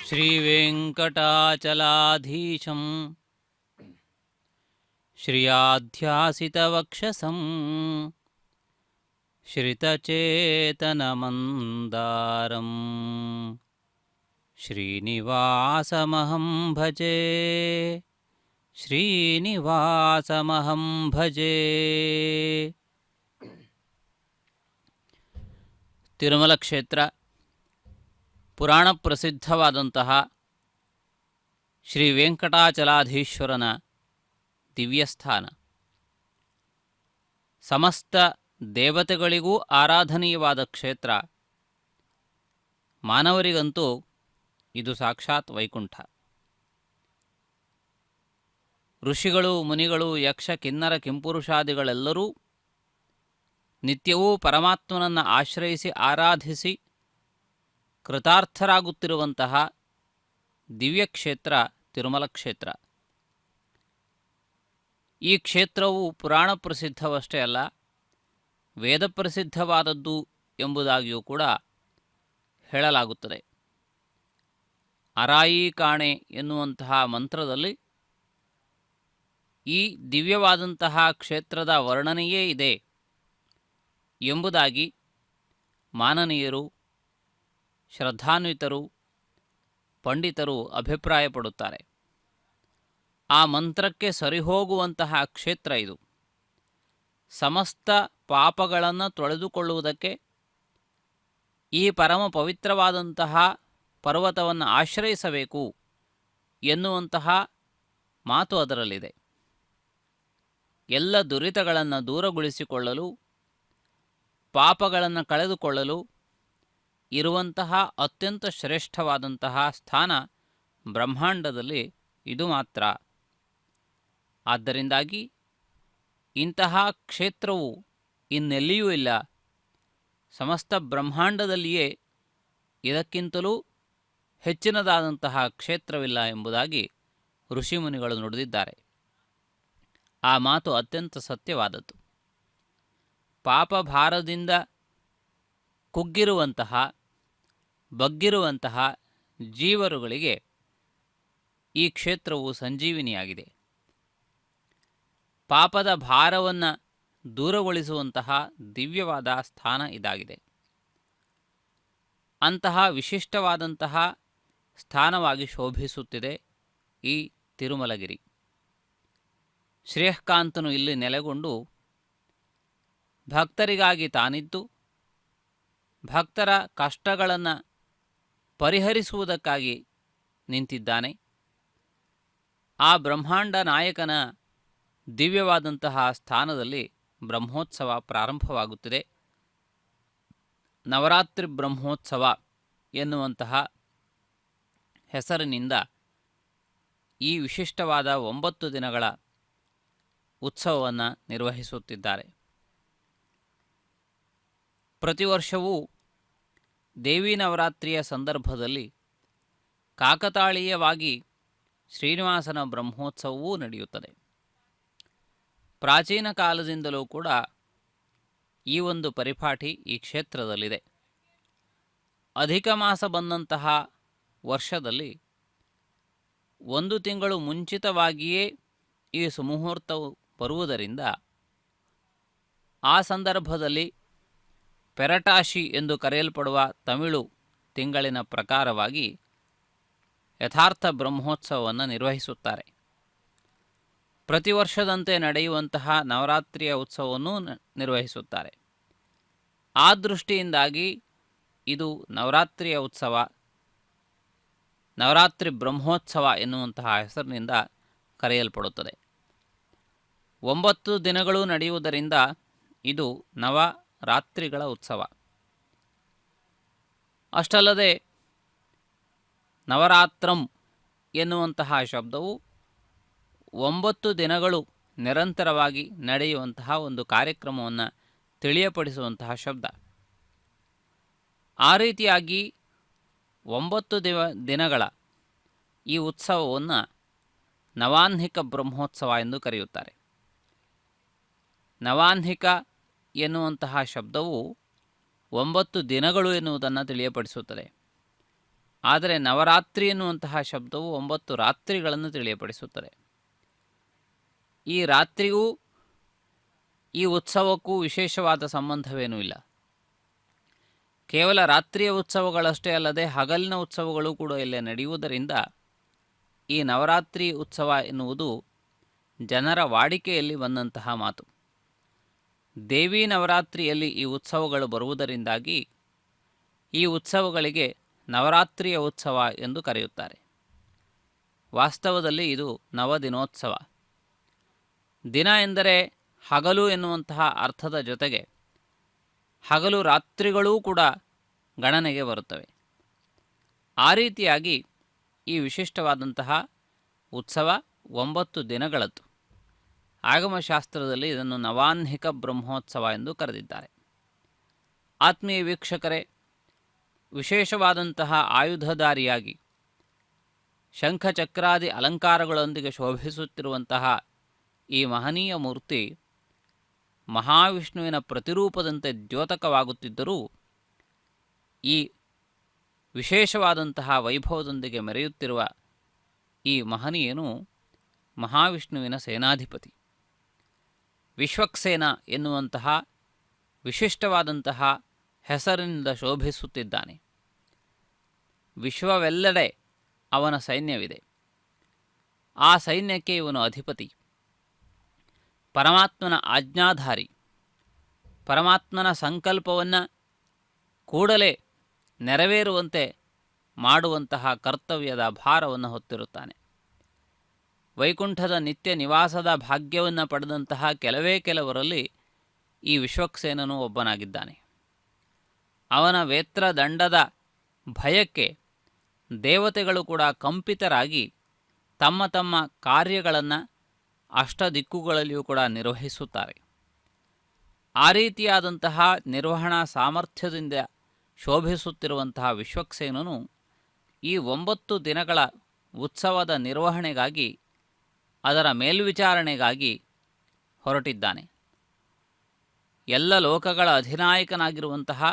श्रीवेङ्कटाचलाधीशं श्रियाध्यासितवक्षसं श्रितचेतनमन्दारं श्रीनिवासमहं भजे श्रीनिवासमहं भजे। ತಿರುಮಲ ಕ್ಷೇತ್ರ ಪುರಾಣ ಪ್ರಸಿದ್ಧವಾದಂತಹ ಶ್ರೀ ವೆಂಕಟಾಚಲಾಧೀಶ್ವರನ ದಿವ್ಯಸ್ಥಾನ. ಸಮಸ್ತ ದೇವತೆಗಳಿಗೂ ಆರಾಧನೀಯವಾದ ಕ್ಷೇತ್ರ. ಮಾನವರಿಗಂತೂ ಇದು ಸಾಕ್ಷಾತ್ ವೈಕುಂಠ. ಋಷಿಗಳು, ಮುನಿಗಳು, ಯಕ್ಷ, ಕಿನ್ನರ, ಕಿಂಪುರುಷಾದಿಗಳೆಲ್ಲರೂ ನಿತ್ಯವೂ ಪರಮಾತ್ಮನನ್ನು ಆಶ್ರಯಿಸಿ ಆರಾಧಿಸಿ ಕೃತಾರ್ಥರಾಗುತ್ತಿರುವಂತಹ ದಿವ್ಯಕ್ಷೇತ್ರ ತಿರುಮಲ ಕ್ಷೇತ್ರ. ಈ ಕ್ಷೇತ್ರವು ಪುರಾಣ ಪ್ರಸಿದ್ಧವಷ್ಟೇ ಅಲ್ಲ, ವೇದ ಪ್ರಸಿದ್ಧವಾದದ್ದು ಎಂಬುದಾಗಿಯೂ ಕೂಡ ಹೇಳಲಾಗುತ್ತದೆ. ಅರಾಯಿ ಕಾಣೆ ಎನ್ನುವಂತಹ ಮಂತ್ರದಲ್ಲಿ ಈ ದಿವ್ಯವಾದಂತಹ ಕ್ಷೇತ್ರದ ವರ್ಣನೆಯೇ ಇದೆ ಎಂಬುದಾಗಿ ಮಾನನೀಯರು, ಶ್ರದ್ಧಾನ್ವಿತರು, ಪಂಡಿತರು ಅಭಿಪ್ರಾಯಪಡುತ್ತಾರೆ. ಆ ಮಂತ್ರಕ್ಕೆ ಸರಿಹೋಗುವಂತಹ ಕ್ಷೇತ್ರ ಇದು. ಸಮಸ್ತ ಪಾಪಗಳನ್ನು ತೊಳೆದುಕೊಳ್ಳುವುದಕ್ಕೆ ಈ ಪರಮ ಪವಿತ್ರವಾದಂತಹ ಪರ್ವತವನ್ನು ಆಶ್ರಯಿಸಬೇಕು ಎನ್ನುವಂತಹ ಮಾತು ಅದರಲ್ಲಿದೆ. ಎಲ್ಲ ದುರಿತಗಳನ್ನು ದೂರಗೊಳಿಸಿಕೊಳ್ಳಲು, ಪಾಪಗಳನ್ನು ಕಳೆದುಕೊಳ್ಳಲು ಇರುವಂತಹ ಅತ್ಯಂತ ಶ್ರೇಷ್ಠವಾದಂತಹ ಸ್ಥಾನ ಬ್ರಹ್ಮಾಂಡದಲ್ಲಿ ಇದು ಮಾತ್ರ. ಆದ್ದರಿಂದಾಗಿ ಇಂತಹ ಕ್ಷೇತ್ರವು ಇನ್ನೆಲ್ಲಿಯೂ ಇಲ್ಲ. ಸಮಸ್ತ ಬ್ರಹ್ಮಾಂಡದಲ್ಲಿಯೇ ಇದಕ್ಕಿಂತಲೂ ಹೆಚ್ಚಿನದಾದಂತಹ ಕ್ಷೇತ್ರವಿಲ್ಲ ಎಂಬುದಾಗಿ ಋಷಿಮುನಿಗಳು ನುಡಿದಿದ್ದಾರೆ. ಆ ಮಾತು ಅತ್ಯಂತ ಸತ್ಯವಾದದ್ದು. ಪಾಪಭಾರದಿಂದ ಕುಗ್ಗಿರುವಂತಹ ಬಗ್ಗಿರುವಂತಹ ಜೀವರುಗಳಿಗೆ ಈ ಕ್ಷೇತ್ರವು ಸಂಜೀವಿನಿಯಾಗಿದೆ. ಪಾಪದ ಭಾರವನ್ನು ದೂರಗೊಳಿಸುವಂತಹ ದಿವ್ಯವಾದ ಸ್ಥಾನ ಇದಾಗಿದೆ. ಅಂತಹ ವಿಶಿಷ್ಟವಾದಂತಹ ಸ್ಥಾನವಾಗಿ ಶೋಭಿಸುತ್ತಿದೆ ಈ ತಿರುಮಲಗಿರಿ. ಶ್ರೇಯಃಕಾಂತನು ಇಲ್ಲಿ ನೆಲೆಗೊಂಡು ಭಕ್ತರಿಗಾಗಿ ತಾನಿದ್ದು ಭಕ್ತರ ಕಷ್ಟಗಳನ್ನು ಪರಿಹರಿಸುವುದಕ್ಕಾಗಿ ನಿಂತಿದ್ದಾನೆ. ಆ ಬ್ರಹ್ಮಾಂಡ ನಾಯಕನ ದಿವ್ಯವಾದಂತಹ ಸ್ಥಾನದಲ್ಲಿ ಬ್ರಹ್ಮೋತ್ಸವ ಪ್ರಾರಂಭವಾಗುತ್ತಿದೆ. ನವರಾತ್ರಿ ಬ್ರಹ್ಮೋತ್ಸವ ಎನ್ನುವಂತಹ ಹೆಸರಿನಿಂದ ಈ ವಿಶಿಷ್ಟವಾದ 9 ದಿನಗಳ ಉತ್ಸವವನ್ನು ನಿರ್ವಹಿಸುತ್ತಿದ್ದಾರೆ. ಪ್ರತಿ ವರ್ಷವೂ ದೇವಿ ನವರಾತ್ರಿಯ ಸಂದರ್ಭದಲ್ಲಿ ಕಾಕತಾಳೀಯವಾಗಿ ಶ್ರೀನಿವಾಸನ ಬ್ರಹ್ಮೋತ್ಸವವೂ ನಡೆಯುತ್ತದೆ. ಪ್ರಾಚೀನ ಕಾಲದಿಂದಲೂ ಕೂಡ ಈ ಒಂದು ಪರಿಪಾಠಿ ಈ ಕ್ಷೇತ್ರದಲ್ಲಿದೆ. ಅಧಿಕ ಮಾಸ ಬಂದಂತಹ ವರ್ಷದಲ್ಲಿ 1 ತಿಂಗಳು ಮುಂಚಿತವಾಗಿಯೇ ಈ ಸುಮುಹೂರ್ತವು ಬರುವುದರಿಂದ ಆ ಸಂದರ್ಭದಲ್ಲಿ ಪೆರಟಾಶಿ ಎಂದು ಕರೆಯಲ್ಪಡುವ ತಮಿಳು ತಿಂಗಳಿನ ಪ್ರಕಾರವಾಗಿ ಯಥಾರ್ಥ ಬ್ರಹ್ಮೋತ್ಸವವನ್ನು ನಿರ್ವಹಿಸುತ್ತಾರೆ. ಪ್ರತಿ ವರ್ಷದಂತೆ ನಡೆಯುವಂತಹ ನವರಾತ್ರಿಯ ಉತ್ಸವವನ್ನು ನಿರ್ವಹಿಸುತ್ತಾರೆ. ಆ ದೃಷ್ಟಿಯಿಂದಾಗಿ ಇದು ನವರಾತ್ರಿಯ ಉತ್ಸವ, ನವರಾತ್ರಿ ಬ್ರಹ್ಮೋತ್ಸವ ಎನ್ನುವಂತಹ ಹೆಸರಿನಿಂದ ಕರೆಯಲ್ಪಡುತ್ತದೆ. 9 ದಿನಗಳು ನಡೆಯುವುದರಿಂದ ಇದು ನವರಾತ್ರಿಗಳ ಉತ್ಸವ. ಅಷ್ಟಲ್ಲದೆ ನವರಾತ್ರಂ ಎನ್ನುವಂತಹ ಶಬ್ದವು 9 ದಿನಗಳು ನಿರಂತರವಾಗಿ ನಡೆಯುವಂತಹ ಒಂದು ಕಾರ್ಯಕ್ರಮವನ್ನು ತಿಳಿಯಪಡಿಸುವಂತಹ ಶಬ್ದ. ಆ ರೀತಿಯಾಗಿ 9 ದಿನಗಳ ಈ ಉತ್ಸವವನ್ನು ನವಾಹ್ನಿಕ ಬ್ರಹ್ಮೋತ್ಸವ ಎಂದು ಕರೆಯುತ್ತಾರೆ. ನವಾಹ್ನಿಕ ಎನ್ನುವಂತಹ ಶಬ್ದವು 9 ದಿನಗಳು ಎನ್ನುವುದನ್ನು ತಿಳಿಯಪಡಿಸುತ್ತದೆ. ಆದರೆ ನವರಾತ್ರಿ ಎನ್ನುವಂತಹ ಶಬ್ದವು 9 ರಾತ್ರಿಗಳನ್ನು ತಿಳಿಯಪಡಿಸುತ್ತದೆ. ಈ ರಾತ್ರಿಗೂ ಈ ಉತ್ಸವಕ್ಕೂ ವಿಶೇಷವಾದ ಸಂಬಂಧವೇನೂ ಇಲ್ಲ. ಕೇವಲ ರಾತ್ರಿಯ ಉತ್ಸವಗಳಷ್ಟೇ ಅಲ್ಲದೆ ಹಗಲಿನ ಉತ್ಸವಗಳು ಕೂಡ ಇಲ್ಲೇ ನಡೆಯುವುದರಿಂದ ಈ ನವರಾತ್ರಿ ಉತ್ಸವ ಎನ್ನುವುದು ಜನರ ವಾಡಿಕೆಯಲ್ಲಿ ಬಂದಂತಹ ಮಾತು. ದೇವಿ ನವರಾತ್ರಿಯಲ್ಲಿ ಈ ಉತ್ಸವಗಳು ಬರುವುದರಿಂದಾಗಿ ಈ ಉತ್ಸವಗಳಿಗೆ ನವರಾತ್ರಿಯ ಉತ್ಸವ ಎಂದು ಕರೆಯುತ್ತಾರೆ. ವಾಸ್ತವದಲ್ಲಿ ಇದು ನವದಿನೋತ್ಸವ. ದಿನ ಎಂದರೆ ಹಗಲು ಎನ್ನುವಂತಹ ಅರ್ಥದ ಜೊತೆಗೆ ಹಗಲು ರಾತ್ರಿಗಳೂ ಕೂಡ ಗಣನೆಗೆ ಬರುತ್ತವೆ. ಆ ರೀತಿಯಾಗಿ ಈ ವಿಶಿಷ್ಟವಾದಂತಹ ಉತ್ಸವ 9 ದಿನಗಳದ್ದು. ಆಗಮಶಾಸ್ತ್ರದಲ್ಲಿ ಇದನ್ನು ನವಾಹ್ನಿಕ ಬ್ರಹ್ಮೋತ್ಸವ ಎಂದು ಕರೆದಿದ್ದಾರೆ. ಆತ್ಮೀಯ ವೀಕ್ಷಕರೇ, ವಿಶೇಷವಾದಂತಹ ಆಯುಧಧಾರಿಯಾಗಿ ಶಂಖಚಕ್ರಾದಿ ಅಲಂಕಾರಗಳೊಂದಿಗೆ ಶೋಭಿಸುತ್ತಿರುವಂತಹ ಈ ಮಹನೀಯ ಮೂರ್ತಿ ಮಹಾವಿಷ್ಣುವಿನ ಪ್ರತಿರೂಪದಂತೆ ದ್ಯೋತಕವಾಗುತ್ತಿದ್ದರೂ ಈ ವಿಶೇಷವಾದಂತಹ ವೈಭವದೊಂದಿಗೆ ಮೆರೆಯುತ್ತಿರುವ ಈ ಮಹನೀಯನು ಮಹಾವಿಷ್ಣುವಿನ ಸೇನಾಧಿಪತಿ. ವಿಶ್ವಕ್ಸೇನ ಎನ್ನುವಂತಹ ವಿಶಿಷ್ಟವಾದಂತಹ ಹೆಸರಿನಿಂದ ಶೋಭಿಸುತ್ತಿದ್ದಾನೆ. ವಿಶ್ವವೆಲ್ಲೆಡೆ ಅವನ ಸೈನ್ಯವಿದೆ. ಆ ಸೈನ್ಯಕ್ಕೆ ಇವನು ಅಧಿಪತಿ. ಪರಮಾತ್ಮನ ಆಜ್ಞಾಧಾರಿ. ಪರಮಾತ್ಮನ ಸಂಕಲ್ಪವನ್ನು ಕೂಡಲೇ ನೆರವೇರುವಂತೆ ಮಾಡುವಂತಹ ಕರ್ತವ್ಯದ ಭಾರವನ್ನು ಹೊತ್ತಿರುತ್ತಾನೆ. ವೈಕುಂಠದ ನಿತ್ಯ ನಿವಾಸದ ಭಾಗ್ಯವನ್ನು ಪಡೆದಂತಹ ಕೆಲವೇ ಕೆಲವರಲ್ಲಿ ಈ ವಿಶ್ವಕ್ಸೇನನು ಒಬ್ಬನಾಗಿದ್ದಾನೆ. ಅವನ ವೇತ್ರದಂಡದ ಭಯಕ್ಕೆ ದೇವತೆಗಳು ಕೂಡ ಕಂಪಿತರಾಗಿ ತಮ್ಮ ತಮ್ಮ ಕಾರ್ಯಗಳನ್ನು ಅಷ್ಟದಿಕ್ಕುಗಳಲ್ಲಿಯೂ ಕೂಡ ನಿರ್ವಹಿಸುತ್ತಾರೆ. ಆ ರೀತಿಯಾದಂತಹ ನಿರ್ವಹಣಾ ಸಾಮರ್ಥ್ಯದಿಂದ ಶೋಭಿಸುತ್ತಿರುವಂತಹ ವಿಶ್ವಕ್ಸೇನನು ಈ 9 ದಿನಗಳ ಉತ್ಸವದ ನಿರ್ವಹಣೆಗಾಗಿ, ಅದರ ಮೇಲ್ವಿಚಾರಣೆಗಾಗಿ ಹೊರಟಿದ್ದಾನೆ. ಎಲ್ಲ ಲೋಕಗಳ ಅಧಿನಾಯಕನಾಗಿರುವಂತಹ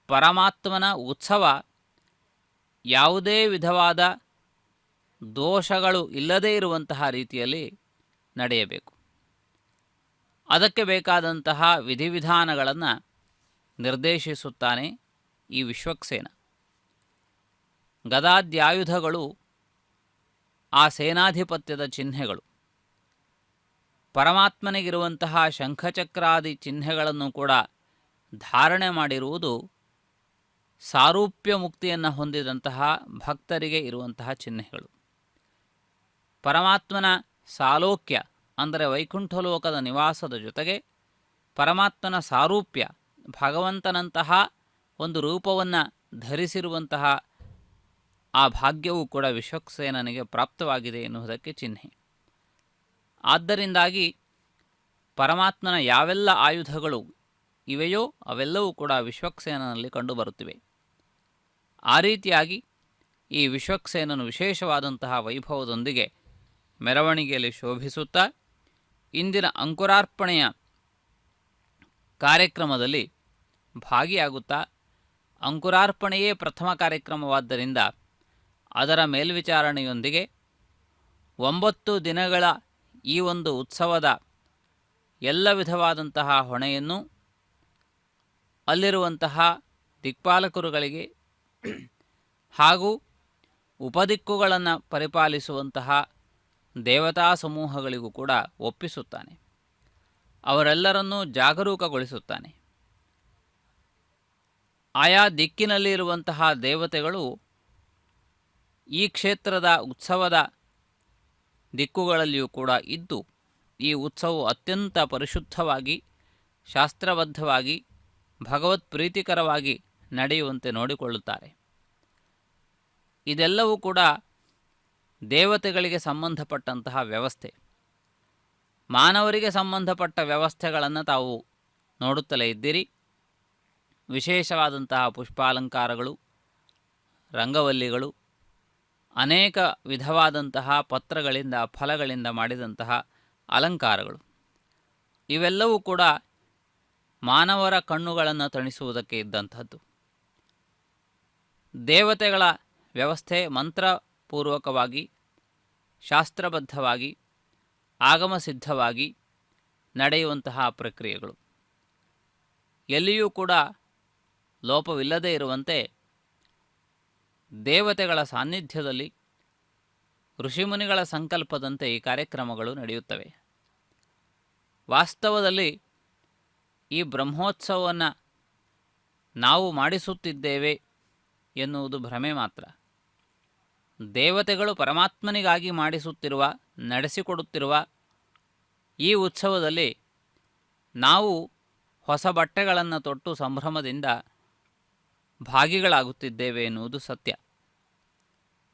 ಪರಮಾತ್ಮನ ಉತ್ಸವ ಯಾವುದೇ ವಿಧವಾದ ದೋಷಗಳು ಇಲ್ಲದೇ ಇರುವಂತಹ ರೀತಿಯಲ್ಲಿ ನಡೆಯಬೇಕು. ಅದಕ್ಕೆ ಬೇಕಾದಂತಹ ವಿಧಿವಿಧಾನಗಳನ್ನು ನಿರ್ದೇಶಿಸುತ್ತಾನೆ ಈ ವಿಶ್ವಕ್ಸೇನ. ಗದಾದ್ಯಾಯುಧಗಳು ಆ ಸೇನಾಧಿಪತ್ಯದ ಚಿಹ್ನೆಗಳು. ಪರಮಾತ್ಮನಿಗಿರುವಂತಹ ಶಂಖಚಕ್ರಾದಿ ಚಿಹ್ನೆಗಳನ್ನು ಕೂಡ ಧಾರಣೆ ಮಾಡಿರುವುದು ಸಾರೂಪ್ಯ ಮುಕ್ತಿಯನ್ನು ಹೊಂದಿದಂತಹ ಭಕ್ತರಿಗೆ ಇರುವಂತಹ ಚಿಹ್ನೆಗಳು. ಪರಮಾತ್ಮನ ಸಾಲೋಕ್ಯ ಅಂದರೆ ವೈಕುಂಠಲೋಕದ ನಿವಾಸದ ಜೊತೆಗೆ ಪರಮಾತ್ಮನ ಸಾರೂಪ್ಯ, ಭಗವಂತನಂತಹ ಒಂದು ರೂಪವನ್ನು ಧರಿಸಿರುವಂತಹ ಆ ಭಾಗ್ಯವೂ ಕೂಡ ವಿಶ್ವಕ್ಸೇನನಿಗೆ ಪ್ರಾಪ್ತವಾಗಿದೆ ಎನ್ನುವುದಕ್ಕೆ ಚಿಹ್ನೆ. ಆದ್ದರಿಂದಾಗಿ ಪರಮಾತ್ಮನ ಯಾವೆಲ್ಲ ಆಯುಧಗಳು ಇವೆಯೋ ಅವೆಲ್ಲವೂ ಕೂಡ ವಿಶ್ವಕ್ಸೇನನಲ್ಲಿ ಕಂಡುಬರುತ್ತಿವೆ. ಆ ರೀತಿಯಾಗಿ ಈ ವಿಶ್ವಕ್ಸೇನನು ವಿಶೇಷವಾದಂತಹ ವೈಭವದೊಂದಿಗೆ ಮೆರವಣಿಗೆಯಲ್ಲಿ ಶೋಭಿಸುತ್ತಾ ಇಂದಿನ ಅಂಕುರಾರ್ಪಣೆಯ ಕಾರ್ಯಕ್ರಮದಲ್ಲಿ ಭಾಗಿಯಾಗುತ್ತಾ, ಅಂಕುರಾರ್ಪಣೆಯೇ ಪ್ರಥಮ ಕಾರ್ಯಕ್ರಮವಾದ್ದರಿಂದ ಅದರ ಮೇಲ್ವಿಚಾರಣೆಯೊಂದಿಗೆ 9 ದಿನಗಳ ಈ ಒಂದು ಉತ್ಸವದ ಎಲ್ಲ ವಿಧವಾದಂತಹ ಹೊಣೆಯನ್ನು ಅಲ್ಲಿರುವಂತಹ ದಿಕ್ಪಾಲಕರುಗಳಿಗೆ ಹಾಗೂ ಉಪದಿಕ್ಕುಗಳನ್ನು ಪರಿಪಾಲಿಸುವಂತಹ ದೇವತಾ ಸಮೂಹಗಳಿಗೂ ಕೂಡ ಒಪ್ಪಿಸುತ್ತಾನೆ. ಅವರೆಲ್ಲರನ್ನೂ ಜಾಗರೂಕಗೊಳಿಸುತ್ತಾನೆ. ಆಯಾ ದಿಕ್ಕಿನಲ್ಲಿರುವಂತಹ ದೇವತೆಗಳು ಈ ಕ್ಷೇತ್ರದ ಉತ್ಸವದ ದಿಕ್ಕುಗಳಲ್ಲಿಯೂ ಕೂಡ ಇದ್ದು ಈ ಉತ್ಸವವು ಅತ್ಯಂತ ಪರಿಶುದ್ಧವಾಗಿ, ಶಾಸ್ತ್ರಬದ್ಧವಾಗಿ, ಭಗವತ್ ಪ್ರೀತಿಕರವಾಗಿ ನಡೆಯುವಂತೆ ನೋಡಿಕೊಳ್ಳುತ್ತಾರೆ. ಇದೆಲ್ಲವೂ ಕೂಡ ದೇವತೆಗಳಿಗೆ ಸಂಬಂಧಪಟ್ಟಂತಹ ವ್ಯವಸ್ಥೆ. ಮಾನವರಿಗೆ ಸಂಬಂಧಪಟ್ಟ ವ್ಯವಸ್ಥೆಗಳನ್ನು ತಾವು ನೋಡುತ್ತಲೇ ಇದ್ದೀರಿ. ವಿಶೇಷವಾದಂತಹ ಪುಷ್ಪಾಲಂಕಾರಗಳು, ರಂಗವಲ್ಲಿಗಳು, ಅನೇಕ ವಿಧವಾದಂತಹ ಪತ್ರಗಳಿಂದ, ಫಲಗಳಿಂದ ಮಾಡಿದಂತಹ ಅಲಂಕಾರಗಳು, ಇವೆಲ್ಲವೂ ಕೂಡ ಮಾನವರ ಕಣ್ಣುಗಳನ್ನು ತಣಿಸುವುದಕ್ಕೆ ಇದ್ದಂಥದ್ದು. ದೇವತೆಗಳ ವ್ಯವಸ್ಥೆ ಮಂತ್ರಪೂರ್ವಕವಾಗಿ, ಶಾಸ್ತ್ರಬದ್ಧವಾಗಿ, ಆಗಮಸಿದ್ಧವಾಗಿ ನಡೆಯುವಂತಹ ಪ್ರಕ್ರಿಯೆಗಳು. ಎಲ್ಲಿಯೂ ಕೂಡ ಲೋಪವಿಲ್ಲದೇ ಇರುವಂತೆ ದೇವತೆಗಳ ಸಾನ್ನಿಧ್ಯದಲ್ಲಿ ಋಷಿಮುನಿಗಳ ಸಂಕಲ್ಪದಂತೆ ಈ ಕಾರ್ಯಕ್ರಮಗಳು ನಡೆಯುತ್ತವೆ. ವಾಸ್ತವದಲ್ಲಿ ಈ ಬ್ರಹ್ಮೋತ್ಸವವನ್ನು ನಾವು ಮಾಡಿಸುತ್ತಿದ್ದೇವೆ ಎನ್ನುವುದು ಭ್ರಮೆ ಮಾತ್ರ. ದೇವತೆಗಳು ಪರಮಾತ್ಮನಿಗಾಗಿ ಮಾಡಿಸುತ್ತಿರುವ, ನಡೆಸಿಕೊಡುತ್ತಿರುವ ಈ ಉತ್ಸವದಲ್ಲಿ ನಾವು ಹೊಸ ಬಟ್ಟೆಗಳನ್ನು ತೊಟ್ಟು ಸಂಭ್ರಮದಿಂದ ಭಾಗಿಗಳಾಗುತ್ತಿದ್ದೇವೆ ಎನ್ನುವುದು ಸತ್ಯ.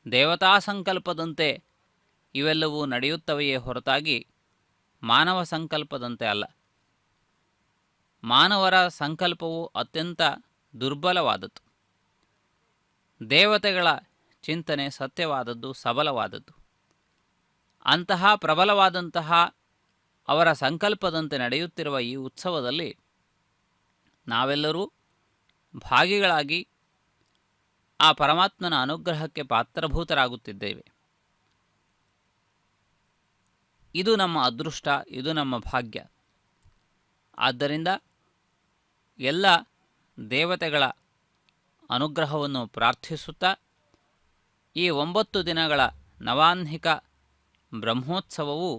ದೇವತಾ ಸಂಕಲ್ಪದಂತೆ ಇವೆಲ್ಲವೂ ನಡೆಯುತ್ತವೆಯೇ ಹೊರತಾಗಿ ಮಾನವ ಸಂಕಲ್ಪದಂತೆ ಅಲ್ಲ. ಮಾನವರ ಸಂಕಲ್ಪವು ಅತ್ಯಂತ ದುರ್ಬಲವಾದದ್ದು. ದೇವತೆಗಳ ಚಿಂತನೆ ಸತ್ಯವಾದದ್ದು, ಸಬಲವಾದದ್ದು. ಅಂತಹ ಪ್ರಬಲವಾದಂತಹ ಅವರ ಸಂಕಲ್ಪದಂತೆ ನಡೆಯುತ್ತಿರುವ ಈ ಉತ್ಸವದಲ್ಲಿ ನಾವೆಲ್ಲರೂ ಭಾಗಿಗಳಾಗಿ ಆ ಪರಮಾತ್ಮನ ಅನುಗ್ರಹಕ್ಕೆ ಪಾತ್ರಭೂತರಾಗುತ್ತಿದ್ದೇವೆ. ಇದು ನಮ್ಮ ಅದೃಷ್ಟ, ಇದು ನಮ್ಮ ಭಾಗ್ಯ. ಆದ್ದರಿಂದ ಎಲ್ಲ ದೇವತೆಗಳ ಅನುಗ್ರಹವನ್ನು ಪ್ರಾರ್ಥಿಸುತ್ತಾ ಈ 9 ದಿನಗಳ ನವಾಹ್ನಿಕ ಬ್ರಹ್ಮೋತ್ಸವವು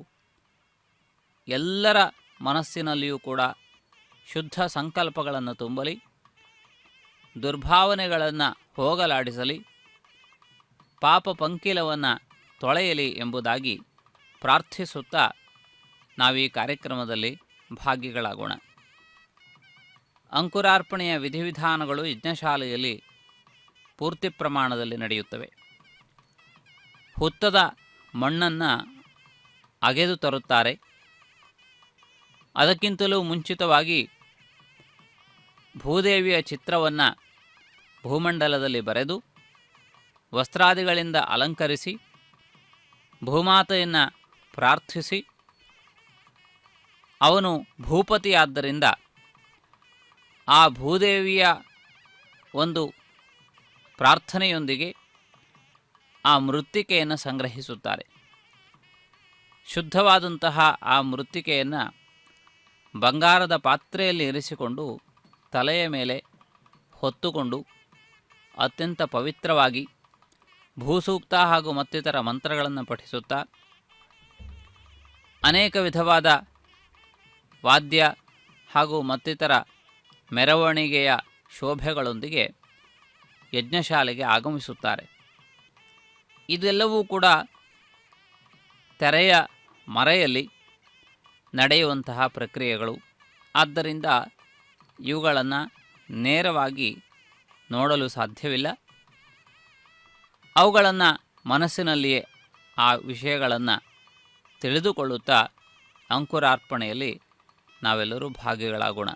ಎಲ್ಲರ ಮನಸ್ಸಿನಲ್ಲಿಯೂ ಕೂಡ ಶುದ್ಧ ಸಂಕಲ್ಪಗಳನ್ನು ತುಂಬಲಿ, ದುರ್ಭಾವನೆಗಳನ್ನು ಹೋಗಲಾಡಿಸಲಿ, ಪಾಪ ಪಂಕಿಲವನ್ನು ತೊಳೆಯಲಿ ಎಂಬುದಾಗಿ ಪ್ರಾರ್ಥಿಸುತ್ತಾ ನಾವೀ ಕಾರ್ಯಕ್ರಮದಲ್ಲಿ ಭಾಗಿಗಳಾಗೋಣ. ಅಂಕುರಾರ್ಪಣೆಯ ವಿಧಿವಿಧಾನಗಳು ಯಜ್ಞಶಾಲೆಯಲ್ಲಿ ಪೂರ್ತಿ ಪ್ರಮಾಣದಲ್ಲಿ ನಡೆಯುತ್ತವೆ. ಹುತ್ತದ ಮಣ್ಣನ್ನು ಅಗೆದು ತರುತ್ತಾರೆ. ಅದಕ್ಕಿಂತಲೂ ಮುಂಚಿತವಾಗಿ ಭೂದೇವಿಯ ಚಿತ್ರವನ್ನು ಭೂಮಂಡಲದಲ್ಲಿ ಬರೆದು ವಸ್ತ್ರಾದಿಗಳಿಂದ ಅಲಂಕರಿಸಿ ಭೂಮಾತೆಯನ್ನು ಪ್ರಾರ್ಥಿಸಿ, ಅವನು ಭೂಪತಿಯಾದ್ದರಿಂದ ಆ ಭೂದೇವಿಯ ಒಂದು ಪ್ರಾರ್ಥನೆಯೊಂದಿಗೆ ಆ ಮೃತ್ತಿಕೆಯನ್ನು ಸಂಗ್ರಹಿಸುತ್ತಾರೆ. ಶುದ್ಧವಾದಂತಹ ಆ ಮೃತ್ತಿಕೆಯನ್ನು ಬಂಗಾರದ ಪಾತ್ರೆಯಲ್ಲಿ ಇರಿಸಿಕೊಂಡು ತಲೆಯ ಮೇಲೆ ಹೊತ್ತುಕೊಂಡು ಅತ್ಯಂತ ಪವಿತ್ರವಾಗಿ ಭೂಸೂಕ್ತ ಹಾಗೂ ಮತ್ತಿತರ ಮಂತ್ರಗಳನ್ನು ಪಠಿಸುತ್ತಾ ಅನೇಕ ವಿಧವಾದ ವಾದ್ಯ ಹಾಗೂ ಮತ್ತಿತರ ಮೆರವಣಿಗೆಯ ಶೋಭೆಗಳೊಂದಿಗೆ ಯಜ್ಞಶಾಲೆಗೆ ಆಗಮಿಸುತ್ತಾರೆ. ಇದೆಲ್ಲವೂ ಕೂಡ ತೆರೆಯ ಮರೆಯಲ್ಲಿ ನಡೆಯುವಂತಹ ಪ್ರಕ್ರಿಯೆಗಳು. ಆದ್ದರಿಂದ ಇವುಗಳನ್ನು ನೇರವಾಗಿ ನೋಡಲು ಸಾಧ್ಯವಿಲ್ಲ. ಅವುಗಳನ್ನು ಮನಸ್ಸಿನಲ್ಲಿಯೇ ಆ ವಿಷಯಗಳನ್ನು ತಿಳಿದುಕೊಳ್ಳುತ್ತಾ ಅಂಕುರಾರ್ಪಣೆಯಲ್ಲಿ ನಾವೆಲ್ಲರೂ ಭಾಗಿಗಳಾಗೋಣ.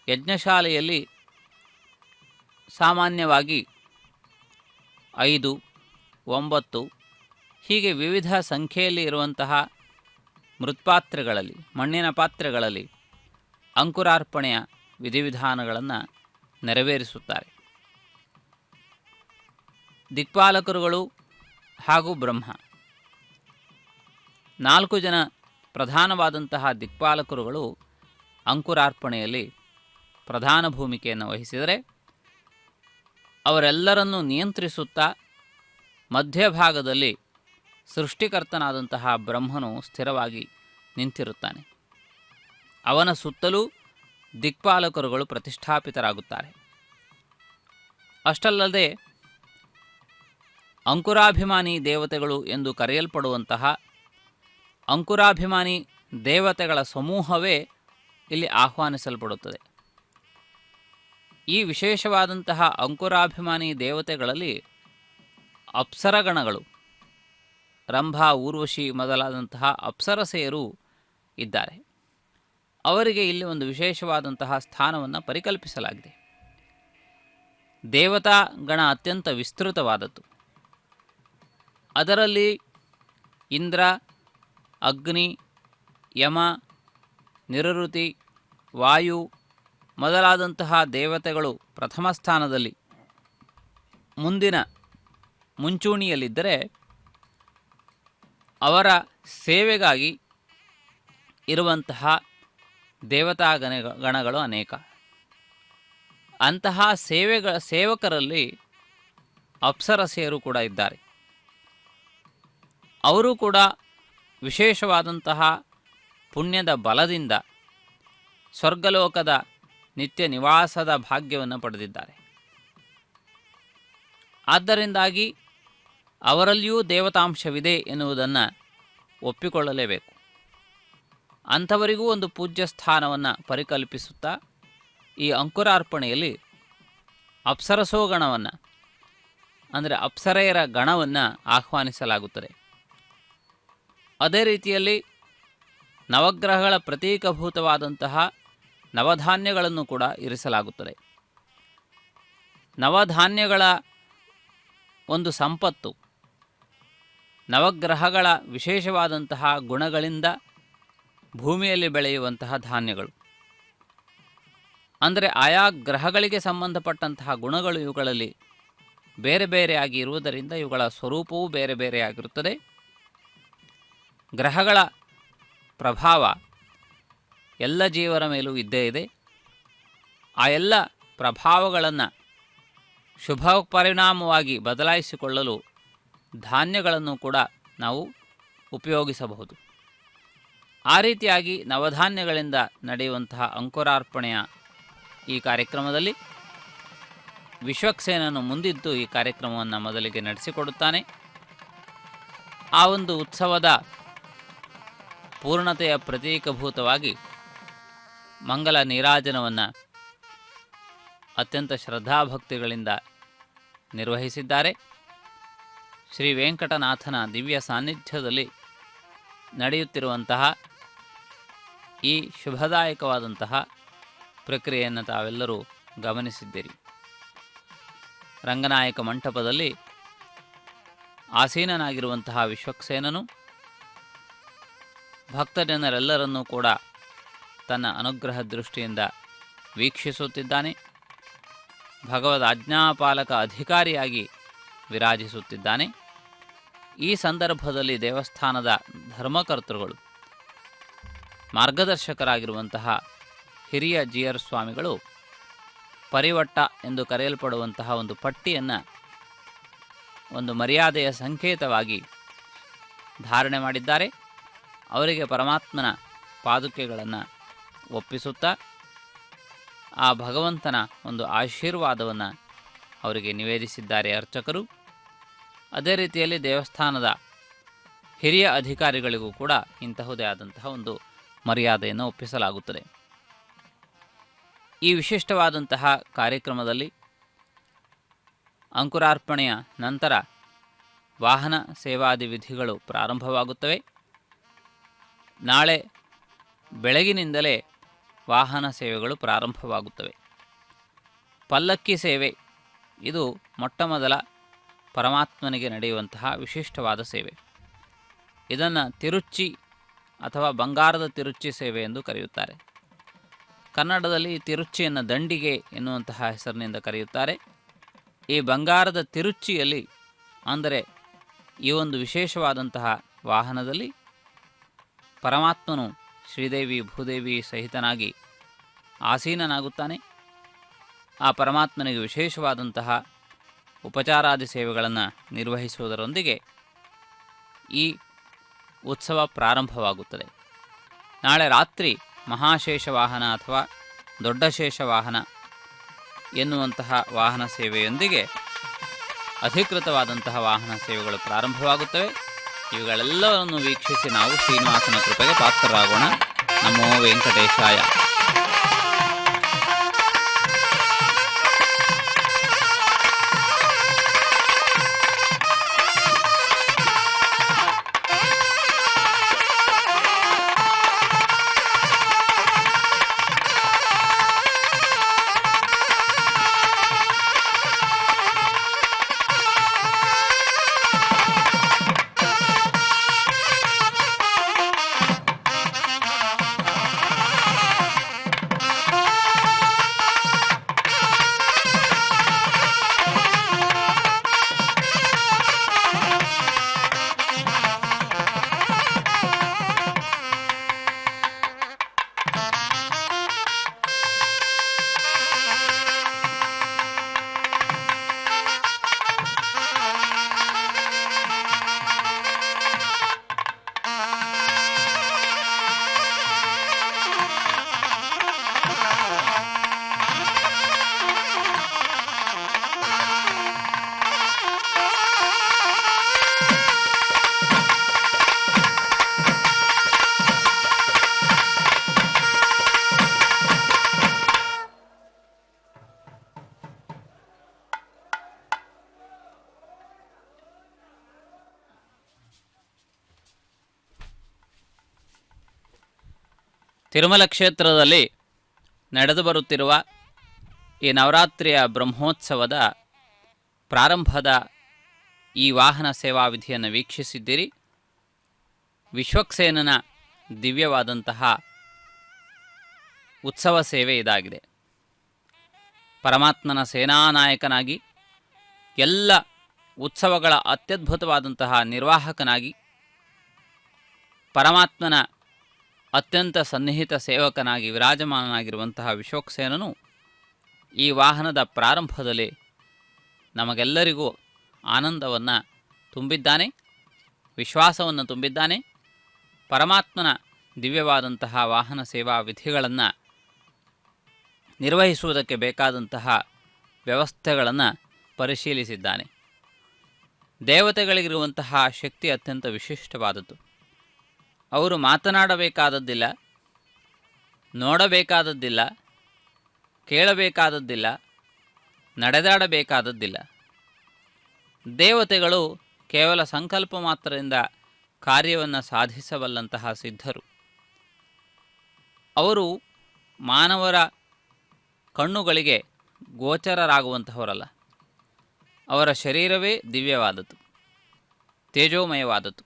ಯಜ್ಞಶಾಲೆಯಲ್ಲಿ ಸಾಮಾನ್ಯವಾಗಿ 5, 9 ಹೀಗೆ ವಿವಿಧ ಸಂಖ್ಯೆಯಲ್ಲಿ ಇರುವಂತಹ ಮೃತ್ಪಾತ್ರೆಗಳಲ್ಲಿ, ಮಣ್ಣಿನ ಪಾತ್ರೆಗಳಲ್ಲಿ ಅಂಕುರಾರ್ಪಣೆಯ ವಿಧಿವಿಧಾನಗಳನ್ನು ನೆರವೇರಿಸುತ್ತಾರೆ. ದಿಕ್ಪಾಲಕರುಗಳು ಹಾಗೂ ಬ್ರಹ್ಮ 4 ಜನ ಪ್ರಧಾನವಾದಂತಹ ದಿಕ್ಪಾಲಕರುಗಳು ಅಂಕುರಾರ್ಪಣೆಯಲ್ಲಿ ಪ್ರಧಾನ ಭೂಮಿಕೆಯನ್ನು ವಹಿಸಿದರೆ, ಅವರೆಲ್ಲರನ್ನೂ ನಿಯಂತ್ರಿಸುತ್ತಾ ಮಧ್ಯಭಾಗದಲ್ಲಿ ಸೃಷ್ಟಿಕರ್ತನಾದಂತಹ ಬ್ರಹ್ಮನು ಸ್ಥಿರವಾಗಿ ನಿಂತಿರುತ್ತಾನೆ. ಅವನ ಸುತ್ತಲೂ ದಿಕ್ಪಾಲಕರುಗಳು ಪ್ರತಿಷ್ಠಾಪಿತರಾಗುತ್ತಾರೆ. ಅಷ್ಟಲ್ಲದೆ ಅಂಕುರಾಭಿಮಾನಿ ದೇವತೆಗಳು ಎಂದು ಕರೆಯಲ್ಪಡುವಂತಹ ಅಂಕುರಾಭಿಮಾನಿ ದೇವತೆಗಳ ಸಮೂಹವೇ ಇಲ್ಲಿ ಆಹ್ವಾನಿಸಲ್ಪಡುತ್ತದೆ. ಈ ವಿಶೇಷವಾದಂತಹ ಅಂಕುರಾಭಿಮಾನಿ ದೇವತೆಗಳಲ್ಲಿ ಅಪ್ಸರಗಣಗಳು, ರಂಭ, ಊರ್ವಶಿ ಮೊದಲಾದಂತಹ ಅಪ್ಸರಸೆಯರು ಇದ್ದಾರೆ. ಅವರಿಗೆ ಇಲ್ಲಿ ಒಂದು ವಿಶೇಷವಾದಂತಹ ಸ್ಥಾನವನ್ನು ಪರಿಕಲ್ಪಿಸಲಾಗಿದೆ. ದೇವತಾ ಗಣ ಅತ್ಯಂತ ವಿಸ್ತೃತವಾದದ್ದು. ಅದರಲ್ಲಿ ಇಂದ್ರ, ಅಗ್ನಿ, ಯಮ, ನಿರಋತಿ, ವಾಯು ಮೊದಲಾದಂತಹ ದೇವತೆಗಳು ಪ್ರಥಮ ಸ್ಥಾನದಲ್ಲಿ ಮುಂದಿನ ಮುಂಚೂಣಿಯಲ್ಲಿದ್ದರೆ, ಅವರ ಸೇವೆಗಾಗಿ ಇರುವಂತಹ ದೇವತಾ ಗಣಗಳು ಅನೇಕ. ಅಂತಹ ಸೇವಕರಲ್ಲಿ ಅಪ್ಸರಸೆಯರು ಕೂಡ ಇದ್ದಾರೆ. ಅವರು ಕೂಡ ವಿಶೇಷವಾದಂತಹ ಪುಣ್ಯದ ಬಲದಿಂದ ಸ್ವರ್ಗಲೋಕದ ನಿತ್ಯ ನಿವಾಸದ ಭಾಗ್ಯವನ್ನು ಪಡೆದಿದ್ದಾರೆ. ಆದ್ದರಿಂದಾಗಿ ಅವರಲ್ಲಿಯೂ ದೇವತಾಂಶವಿದೆ ಎನ್ನುವುದನ್ನು ಒಪ್ಪಿಕೊಳ್ಳಲೇಬೇಕು. ಅಂಥವರಿಗೂ ಒಂದು ಪೂಜ್ಯ ಸ್ಥಾನವನ್ನು ಪರಿಕಲ್ಪಿಸುತ್ತಾ ಈ ಅಂಕುರಾರ್ಪಣೆಯಲ್ಲಿ ಅಪ್ಸರಸೋ ಗಣವನ್ನು, ಅಂದರೆ ಅಪ್ಸರೆಯರ ಗಣವನ್ನು ಆಹ್ವಾನಿಸಲಾಗುತ್ತದೆ. ಅದೇ ರೀತಿಯಲ್ಲಿ ನವಗ್ರಹಗಳ ಪ್ರತೀಕಭೂತವಾದಂತಹ ನವಧಾನ್ಯಗಳನ್ನು ಕೂಡ ಇರಿಸಲಾಗುತ್ತದೆ. ನವಧಾನ್ಯಗಳ ಒಂದು ಸಂಪತ್ತು ನವಗ್ರಹಗಳ ವಿಶೇಷವಾದಂತಹ ಗುಣಗಳಿಂದ ಭೂಮಿಯಲ್ಲಿ ಬೆಳೆಯುವಂತಹ ಧಾನ್ಯಗಳು. ಅಂದರೆ ಆಯಾ ಗ್ರಹಗಳಿಗೆ ಸಂಬಂಧಪಟ್ಟಂತಹ ಗುಣಗಳು ಇವುಗಳಲ್ಲಿ ಬೇರೆ ಬೇರೆಯಾಗಿ ಇರುವುದರಿಂದ ಇವುಗಳ ಸ್ವರೂಪವೂ ಬೇರೆ ಬೇರೆಯಾಗಿರುತ್ತದೆ. ಗ್ರಹಗಳ ಪ್ರಭಾವ ಎಲ್ಲ ಜೀವರ ಮೇಲೂ ಇದ್ದೇ ಇದೆ. ಆ ಎಲ್ಲ ಪ್ರಭಾವಗಳನ್ನು ಶುಭ ಪರಿಣಾಮವಾಗಿ ಬದಲಾಯಿಸಿಕೊಳ್ಳಲು ಧಾನ್ಯಗಳನ್ನು ಕೂಡ ನಾವು ಉಪಯೋಗಿಸಬಹುದು. ಆ ರೀತಿಯಾಗಿ ನವಧಾನ್ಯಗಳಿಂದ ನಡೆಯುವಂತಹ ಅಂಕುರಾರ್ಪಣೆಯ ಈ ಕಾರ್ಯಕ್ರಮದಲ್ಲಿ ವಿಶ್ವಕ್ಸೇನನು ಮುಂದಿದ್ದು ಈ ಕಾರ್ಯಕ್ರಮವನ್ನು ಮೊದಲಿಗೆ ನಡೆಸಿಕೊಡುತ್ತಾನೆ. ಆ ಒಂದು ಉತ್ಸವದ ಪೂರ್ಣತೆಯ ಪ್ರತೀಕಭೂತವಾಗಿ ಮಂಗಲ ನೀರಾಜನವನ್ನು ಅತ್ಯಂತ ಶ್ರದ್ಧಾಭಕ್ತಿಗಳಿಂದ ನಿರ್ವಹಿಸಿದ್ದಾರೆ. ಶ್ರೀ ವೆಂಕಟನಾಥನ ದಿವ್ಯ ಸಾನ್ನಿಧ್ಯದಲ್ಲಿ ನಡೆಯುತ್ತಿರುವಂತಹ ಈ ಶುಭದಾಯಕವಾದಂತಹ ಪ್ರಕ್ರಿಯೆಯನ್ನು ತಾವೆಲ್ಲರೂ ಗಮನಿಸಿದ್ದೀರಿ. ರಂಗನಾಯಕ ಮಂಟಪದಲ್ಲಿ ಆಸೀನನಾಗಿರುವಂತಹ ವಿಶ್ವಕ್ಸೇನನು ಭಕ್ತಜನರೆಲ್ಲರನ್ನೂ ಕೂಡ ತನ್ನ ಅನುಗ್ರಹ ದೃಷ್ಟಿಯಿಂದ ವೀಕ್ಷಿಸುತ್ತಿದ್ದಾನೆ. ಭಗವದ್ ಆಜ್ಞಾಪಾಲಕ ಅಧಿಕಾರಿಯಾಗಿ ವಿರಾಜಿಸುತ್ತಿದ್ದಾನೆ. ಈ ಸಂದರ್ಭದಲ್ಲಿ ದೇವಸ್ಥಾನದ ಧರ್ಮಕರ್ತೃಗಳು, ಮಾರ್ಗದರ್ಶಕರಾಗಿರುವಂತಹ ಹಿರಿಯ ಜಿಯರ್ ಸ್ವಾಮಿಗಳು ಪರಿವಟ್ಟ ಎಂದು ಕರೆಯಲ್ಪಡುವಂತಹ ಒಂದು ಪಟ್ಟಿಯನ್ನು ಒಂದು ಮರ್ಯಾದೆಯ ಸಂಕೇತವಾಗಿ ಧಾರಣೆ ಮಾಡಿದ್ದಾರೆ. ಅವರಿಗೆ ಪರಮಾತ್ಮನ ಪಾದುಕೆಗಳನ್ನು ಒಪ್ಪಿಸುತ್ತಾ ಆ ಭಗವಂತನ ಒಂದು ಆಶೀರ್ವಾದವನ್ನು ಅವರಿಗೆ ನಿವೇದಿಸಿದ್ದಾರೆ ಅರ್ಚಕರು. ಅದೇ ರೀತಿಯಲ್ಲಿ ದೇವಸ್ಥಾನದ ಹಿರಿಯ ಅಧಿಕಾರಿಗಳಿಗೂ ಕೂಡ ಇಂತಹುದೇ ಆದಂತಹ ಒಂದು ಮರ್ಯಾದೆಯನ್ನು ಒಪ್ಪಿಸಲಾಗುತ್ತದೆ. ಈ ವಿಶಿಷ್ಟವಾದಂತಹ ಕಾರ್ಯಕ್ರಮದಲ್ಲಿ ಅಂಕುರಾರ್ಪಣೆಯ ನಂತರ ವಾಹನ ಸೇವಾದಿ ವಿಧಿಗಳು ಪ್ರಾರಂಭವಾಗುತ್ತವೆ. ನಾಳೆ ಬೆಳಗಿನಿಂದಲೇ ವಾಹನ ಸೇವೆಗಳು ಪ್ರಾರಂಭವಾಗುತ್ತವೆ. ಪಲ್ಲಕ್ಕಿ ಸೇವೆ ಇದು ಮೊಟ್ಟಮೊದಲ ಪರಮಾತ್ಮನಿಗೆ ನಡೆಯುವಂತಹ ವಿಶಿಷ್ಟವಾದ ಸೇವೆ. ಇದನ್ನು ತಿರುಚ್ಚಿ ಅಥವಾ ಬಂಗಾರದ ತಿರುಚ್ಚಿ ಸೇವೆ ಎಂದು ಕರೆಯುತ್ತಾರೆ. ಕನ್ನಡದಲ್ಲಿ ತಿರುಚ್ಚಿಯನ್ನು ದಂಡಿಗೆ ಎನ್ನುವಂತಹ ಹೆಸರಿನಿಂದ ಕರೆಯುತ್ತಾರೆ. ಈ ಬಂಗಾರದ ತಿರುಚ್ಚಿಯಲ್ಲಿ, ಅಂದರೆ ಈ ಒಂದು ವಿಶೇಷವಾದಂತಹ ವಾಹನದಲ್ಲಿ ಪರಮಾತ್ಮನು ಶ್ರೀದೇವಿ ಭೂದೇವಿ ಸಹಿತನಾಗಿ ಆಸೀನನಾಗುತ್ತಾನೆ. ಆ ಪರಮಾತ್ಮನಿಗೆ ವಿಶೇಷವಾದಂತಹ ಉಪಚಾರಾದಿ ಸೇವೆಗಳನ್ನು ನಿರ್ವಹಿಸುವುದರೊಂದಿಗೆ ಈ ಉತ್ಸವ ಪ್ರಾರಂಭವಾಗುತ್ತದೆ. ನಾಳೆ ರಾತ್ರಿ ಮಹಾಶೇಷ ವಾಹನ ಅಥವಾ ದೊಡ್ಡ ಶೇಷ ವಾಹನ ಎನ್ನುವಂತಹ ವಾಹನ ಸೇವೆಯೊಂದಿಗೆ ಅಧಿಕೃತವಾದಂತಹ ವಾಹನ ಸೇವೆಗಳು ಪ್ರಾರಂಭವಾಗುತ್ತವೆ. ಇವುಗಳೆಲ್ಲವನ್ನು ವೀಕ್ಷಿಸಿ ನಾವು ಶ್ರೀನಿವಾಸನ ಕೃಪೆಗೆ ಪಾತ್ರರಾಗೋಣ. ನಮೋ ವೆಂಕಟೇಶಾಯ. ತಿರುಮಲ ಕ್ಷೇತ್ರದಲ್ಲಿ ನಡೆದು ಬರುತ್ತಿರುವ ಈ ನವರಾತ್ರಿಯ ಬ್ರಹ್ಮೋತ್ಸವದ ಪ್ರಾರಂಭದ ಈ ವಾಹನ ಸೇವಾ ವಿಧಿಯನ್ನು ವೀಕ್ಷಿಸಿದ್ದೀರಿ. ವಿಶ್ವಕ್ಸೇನನ ದಿವ್ಯವಾದಂತಹ ಉತ್ಸವ ಸೇವೆ ಇದಾಗಿದೆ. ಪರಮಾತ್ಮನ ಸೇನಾನಾಯಕನಾಗಿ, ಎಲ್ಲ ಉತ್ಸವಗಳ ಅತ್ಯದ್ಭುತವಾದಂತಹ ನಿರ್ವಾಹಕನಾಗಿ, ಪರಮಾತ್ಮನ ಅತ್ಯಂತ ಸನ್ನಿಹಿತ ಸೇವಕನಾಗಿ ವಿರಾಜಮಾನನಾಗಿರುವಂತಹ ವಿಶ್ವಕ್ಸೇನನು ಈ ವಾಹನದ ಪ್ರಾರಂಭದಲ್ಲಿ ನಮಗೆಲ್ಲರಿಗೂ ಆನಂದವನ್ನು ತುಂಬಿದ್ದಾನೆ, ವಿಶ್ವಾಸವನ್ನು ತುಂಬಿದ್ದಾನೆ. ಪರಮಾತ್ಮನ ದಿವ್ಯವಾದಂತಹ ವಾಹನ ಸೇವಾ ವಿಧಿಗಳನ್ನು ನಿರ್ವಹಿಸುವುದಕ್ಕೆ ಬೇಕಾದಂತಹ ವ್ಯವಸ್ಥೆಗಳನ್ನು ಪರಿಶೀಲಿಸಿದ್ದಾನೆ. ದೇವತೆಗಳಿಗಿರುವಂತಹ ಶಕ್ತಿ ಅತ್ಯಂತ ವಿಶಿಷ್ಟವಾದದ್ದು. ಅವರು ಮಾತನಾಡಬೇಕಾದದ್ದಿಲ್ಲ, ನೋಡಬೇಕಾದದ್ದಿಲ್ಲ, ಕೇಳಬೇಕಾದದ್ದಿಲ್ಲ, ನಡೆದಾಡಬೇಕಾದದ್ದಿಲ್ಲ. ದೇವತೆಗಳು ಕೇವಲ ಸಂಕಲ್ಪ ಮಾತ್ರದಿಂದ ಕಾರ್ಯವನ್ನು ಸಾಧಿಸಬಲ್ಲಂತಹ ಸಿದ್ಧರು. ಅವರು ಮಾನವರ ಕಣ್ಣುಗಳಿಗೆ ಗೋಚರರಾಗುವಂತಹವರಲ್ಲ. ಅವರ ಶರೀರವೇ ದಿವ್ಯವಾದದ್ದು, ತೇಜೋಮಯವಾದದ್ದು.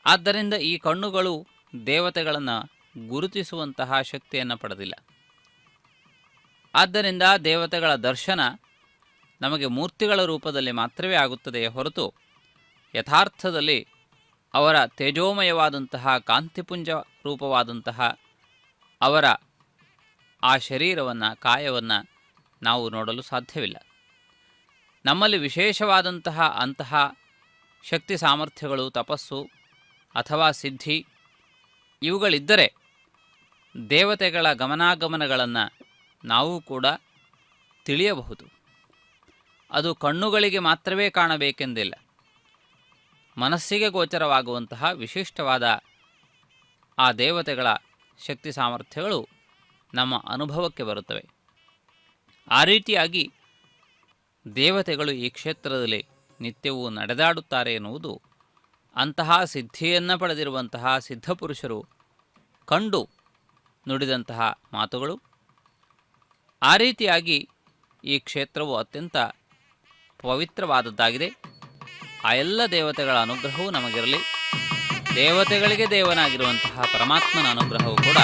ಆದ್ದರಿಂದ ಈ ಕಣ್ಣುಗಳು ದೇವತೆಗಳನ್ನು ಗುರುತಿಸುವಂತಹ ಶಕ್ತಿಯನ್ನು ಪಡೆದಿಲ್ಲ. ಆದ್ದರಿಂದ ದೇವತೆಗಳ ದರ್ಶನ ನಮಗೆ ಮೂರ್ತಿಗಳ ರೂಪದಲ್ಲಿ ಮಾತ್ರವೇ ಆಗುತ್ತದೆಯೇ ಹೊರತು ಯಥಾರ್ಥದಲ್ಲಿ ಅವರ ತೇಜೋಮಯವಾದಂತಹ ಕಾಂತಿಪುಂಜ ರೂಪವಾದಂತಹ ಅವರ ಆ ಶರೀರವನ್ನು, ಕಾಯವನ್ನು ನಾವು ನೋಡಲು ಸಾಧ್ಯವಿಲ್ಲ. ನಮ್ಮಲ್ಲಿ ವಿಶೇಷವಾದಂತಹ ಅಂತಹ ಶಕ್ತಿ ಸಾಮರ್ಥ್ಯಗಳು, ತಪಸ್ಸು ಅಥವಾ ಸಿದ್ಧಿ ಇವುಗಳಿದ್ದರೆ ದೇವತೆಗಳ ಗಮನಾಗಮನಗಳನ್ನು ನಾವು ಕೂಡ ತಿಳಿಯಬಹುದು. ಅದು ಕಣ್ಣುಗಳಿಗೆ ಮಾತ್ರವೇ ಕಾಣಬೇಕೆಂದಿಲ್ಲ. ಮನಸ್ಸಿಗೆ ಗೋಚರವಾಗುವಂತಹ ವಿಶಿಷ್ಟವಾದ ಆ ದೇವತೆಗಳ ಶಕ್ತಿ ಸಾಮರ್ಥ್ಯಗಳು ನಮ್ಮ ಅನುಭವಕ್ಕೆ ಬರುತ್ತವೆ. ಆ ರೀತಿಯಾಗಿ ದೇವತೆಗಳು ಈ ಕ್ಷೇತ್ರದಲ್ಲಿ ನಿತ್ಯವೂ ನಡೆದಾಡುತ್ತಾರೆ ಎನ್ನುವುದು ಅಂತಹ ಸಿದ್ಧಿಯನ್ನು ಪಡೆದಿರುವಂತಹ ಸಿದ್ಧಪುರುಷರು ಕಂಡು ನುಡಿದಂತಹ ಮಾತುಗಳು. ಆ ರೀತಿಯಾಗಿ ಈ ಕ್ಷೇತ್ರವು ಅತ್ಯಂತ ಪವಿತ್ರವಾದದ್ದಾಗಿದೆ. ಆ ಎಲ್ಲ ದೇವತೆಗಳ ಅನುಗ್ರಹವೂ ನಮಗಿರಲಿ. ದೇವತೆಗಳಿಗೆ ದೇವನಾಗಿರುವಂತಹ ಪರಮಾತ್ಮನ ಅನುಗ್ರಹವೂ ಕೂಡ